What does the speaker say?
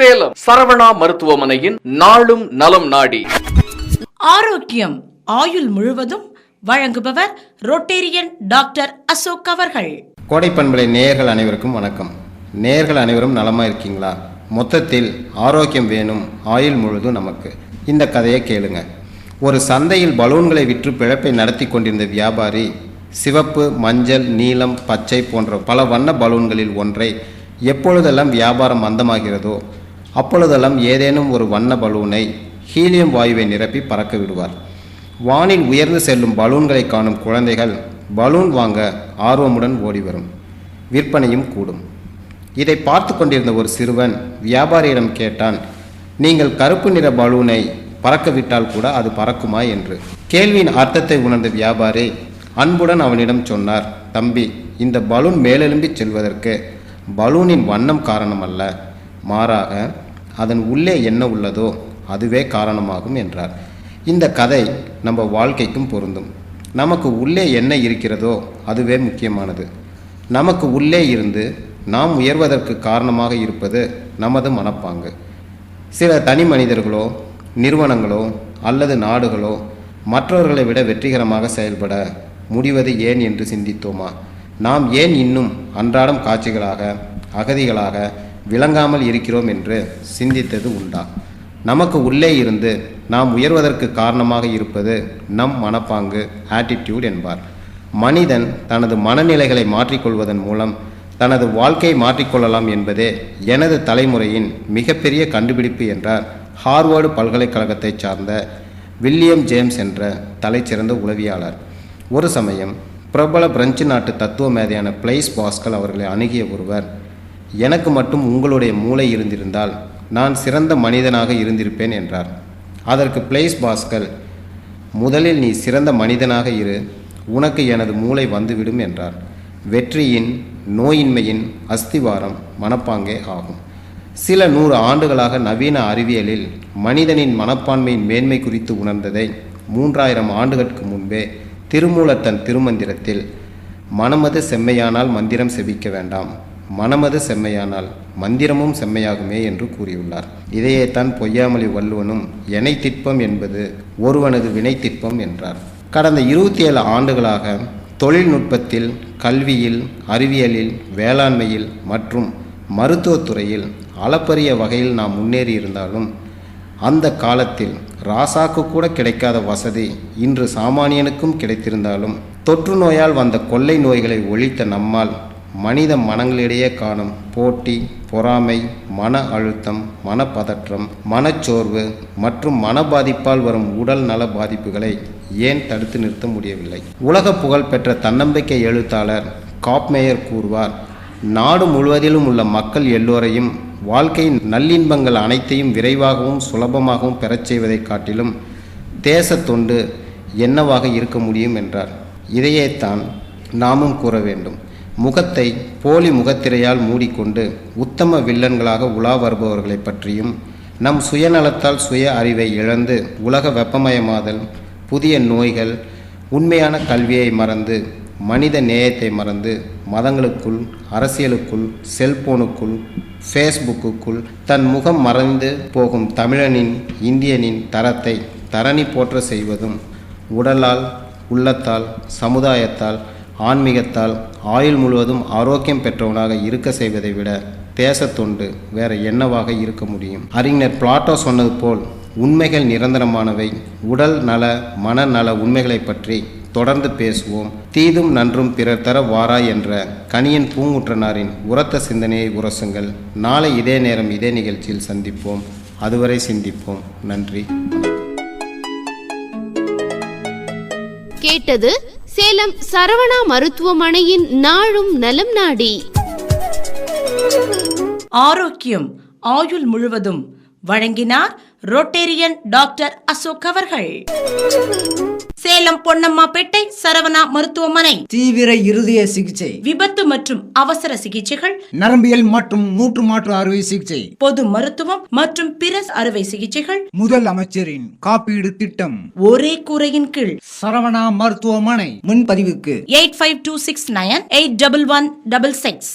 சேலம் சரவணா மருத்துவமனையின் நாளும் நலம் நாடி. ஆரோக்கியம் ஆயுள் முழுவதும் வழங்குபவர் ரோட்டேரியன் டாக்டர் அசோக் அவர்கள். கோடை பண்பலை நேயர்கள் அனைவருக்கும் வணக்கம். நேயர்கள் அனைவரும் நலமா இருக்கீங்களா? மொத்தத்தில் ஆரோக்கியம் வேணும், ஆயுள் முழுதும் நமக்கு. இந்த கதையை கேளுங்க. ஒரு சந்தையில் பலூன்களை விற்று பிழைப்பை நடத்தி கொண்டிருந்த வியாபாரி சிவப்பு, மஞ்சள், நீலம், பச்சை போன்ற பல வண்ண பலூன்களில் ஒன்றை எப்பொழுதெல்லாம் வியாபாரம் மந்தமாகிறதோ அப்பொழுதெல்லாம் ஏதேனும் ஒரு வண்ண பலூனை ஹீலியம் வாயுவை நிரப்பி பறக்க விடுவார். வானில் உயர்ந்து செல்லும் பலூன்களை காணும் குழந்தைகள் பலூன் வாங்க ஆர்வமுடன் ஓடி வரும். விற்பனையும் கூடும். இதை பார்த்து கொண்டிருந்த ஒரு சிறுவன் வியாபாரியிடம் கேட்டான், நீங்கள் கருப்பு நிற பலூனை பறக்க விட்டால் கூட அது பறக்குமா என்று. கேள்வியின் அர்த்தத்தை உணர்ந்த வியாபாரி அன்புடன் அவனிடம் சொன்னார், தம்பி, இந்த பலூன் மேலெலும்பி செல்வதற்கு பலூனின் வண்ணம் காரணம் அல்ல, மாறாக அதன் உள்ளே என்ன உள்ளதோ அதுவே காரணமாகும் என்றார். இந்த கதை நம்ம வாழ்க்கைக்கும் பொருந்தும். நமக்கு உள்ளே என்ன இருக்கிறதோ அதுவே முக்கியமானது. நமக்கு உள்ளே இருந்து நாம் உயர்வதற்கு காரணமாக இருப்பது நமது மனப்பாங்கு. சில தனி மனிதர்களோ நிறுவனங்களோ அல்லது நாடுகளோ மற்றவர்களை விட வெற்றிகரமாக செயல்பட முடிவது ஏன் என்று சிந்தித்தோமா? நாம் ஏன் இன்னும் அன்றாடம் காட்சிகளாக, அகதிகளாக விளங்காமல் இருக்கிறோம் என்று சிந்தித்தது உண்டா? நமக்கு உள்ளே இருந்து நாம் உயர்வதற்கு காரணமாக இருப்பது நம் மனப்பாங்கு, ஆட்டிடியூட் என்பார். மனிதன் தனது மனநிலைகளை மாற்றிக்கொள்வதன் மூலம் தனது வாழ்க்கையை மாற்றிக்கொள்ளலாம் என்பதே எனது தலைமுறையின் மிகப்பெரிய கண்டுபிடிப்பு என்றார் ஹார்வர்டு பல்கலைக்கழகத்தை சார்ந்த வில்லியம் ஜேம்ஸ் என்ற தலைச்சிறந்த உளவியலாளர். ஒரு சமயம் பிரபல பிரெஞ்சு நாட்டு தத்துவ மேதையான பிளைஸ் பாஸ்கல் அவர்களை அணுகிய ஒருவர், எனக்கு மட்டும் உங்களுடைய மூளை இருந்திருந்தால் நான் சிறந்த மனிதனாக இருந்திருப்பேன் என்றார். அதற்கு பிளைஸ் பாஸ்கல், முதலில் நீ சிறந்த மனிதனாக இரு, உனக்கு எனது மூளை வந்துவிடும் என்றார். வெற்றியின், நோயின்மையின் அஸ்திவாரம் மனப்பாங்கே ஆகும். சில 100 ஆண்டுகளாக நவீன அறிவியலில் மனிதனின் மனப்பான்மையின் மேன்மை குறித்து உணர்ந்ததை 3000 ஆண்டுகளுக்கு முன்பே திருமூலர் தன் திருமந்திரத்தில் மனமது செம்மையானால் மந்திரம் செபிக்க வேண்டாம், மனமது செம்மையானால் மந்திரமும் செம்மையாகுமே என்று கூறியுள்ளார். இதையேத்தான் பொய்யாமொழி வள்ளுவனும் எனை திட்பம் என்பது ஒருவனது வினை திட்பம் என்றார். கடந்த 27 ஆண்டுகளாக தொழில்நுட்பத்தில், கல்வியில், அறிவியலில், வேளாண்மையில் மற்றும் மருத்துவத்துறையில் அளப்பரிய வகையில் நாம் முன்னேறி இருந்தாலும் அந்த காலத்தில் ராசாக்கு கூட கிடைக்காத வசதி இன்று சாமானியனுக்கும் கிடைத்திருந்தாலும் தொற்று நோயால் வந்த கொள்ளை நோய்களை ஒழித்த நம்மால் மனித மனங்களிடையே காணும் போட்டி, பொறாமை, மன அழுத்தம், மனப்பதற்றம், மனச்சோர்வு மற்றும் மன பாதிப்பால் வரும் உடல் நல பாதிப்புகளை ஏன் தடுத்து நிறுத்த முடியவில்லை? உலக புகழ் பெற்ற தன்னம்பிக்கை எழுத்தாளர் காப்மேயர் கூறுவார், நாடு முழுவதிலும் உள்ள மக்கள் எல்லோரையும் வாழ்க்கையின் நல்லின்பங்கள் அனைத்தையும் விரைவாகவும் சுலபமாகவும் பெறச் செய்வதை காட்டிலும் தேச தொண்டு என்னவாக இருக்க முடியும் என்றார். இதையேத்தான் நாமும் கூற வேண்டும். முகத்தை போலி முகத்திரையால் மூடிக்கொண்டு உத்தம வில்லன்களாக உலா வருபவர்களை பற்றியும், நம் சுயநலத்தால் சுய அறிவை இழந்து உலக வெப்பமயமாதல், புதிய நோய்கள், உண்மையான கல்வியை மறந்து, மனித நேயத்தை மறந்து, மதங்களுக்குள், அரசியலுக்குள், செல்போனுக்குள், ஃபேஸ்புக்குக்குள் தன் முகம் மறைந்து போகும் தமிழனின், இந்தியனின் தரத்தை தரணி போற்ற செய்வதும், உடலால், உள்ளத்தால், சமுதாயத்தால், ஆன்மீகத்தால் ஆயுள் முழுவதும் ஆரோக்கியம் பெற்றவனாக இருக்க செய்வதை விட தேசத்தொண்டு வேற என்னவாக இருக்க முடியும்? அறிஞர் பிளாட்டோ சொன்னது போல் உண்மைகள் நிரந்தரமானவை. உடல் நல, மனநல உண்மைகளை பற்றி தொடர்ந்து பேசுவோம். தீதும் நன்றும் பிறர் தர வாராய் என்ற கணியன் பூங்குற்றனாரின் உரத்த சிந்தனையை உரசுங்கள். நாளை இதே நேரம் இதே நிகழ்ச்சியில் சந்திப்போம். அதுவரை சிந்திப்போம். நன்றி. கேட்டது சேலம் சரவணா மருத்துவமனையின் நாளும் நலம் நாடி. ஆரோக்கியம் ஆயுள் முழுவதும் வழங்கினார் ரோட்டேரியன் டாக்டர் அசோக் அவர்கள். சேலம் பொன்னம்மாபேட்டை சரவணா மருத்துவமனை தீவிர இருதய சிகிச்சை, விபத்து மற்றும் அவசர சிகிச்சைகள், நரம்பியல் மற்றும் மூட்டு மாற்று அறுவை சிகிச்சை, பொது மருத்துவம் மற்றும் பிற அறுவை சிகிச்சைகள், முதல் அமைச்சரின் காப்பீடு திட்டம், ஒரே கூரையின் கீழ் சரவணா மருத்துவமனை. முன்பதிவுக்கு 8526981166.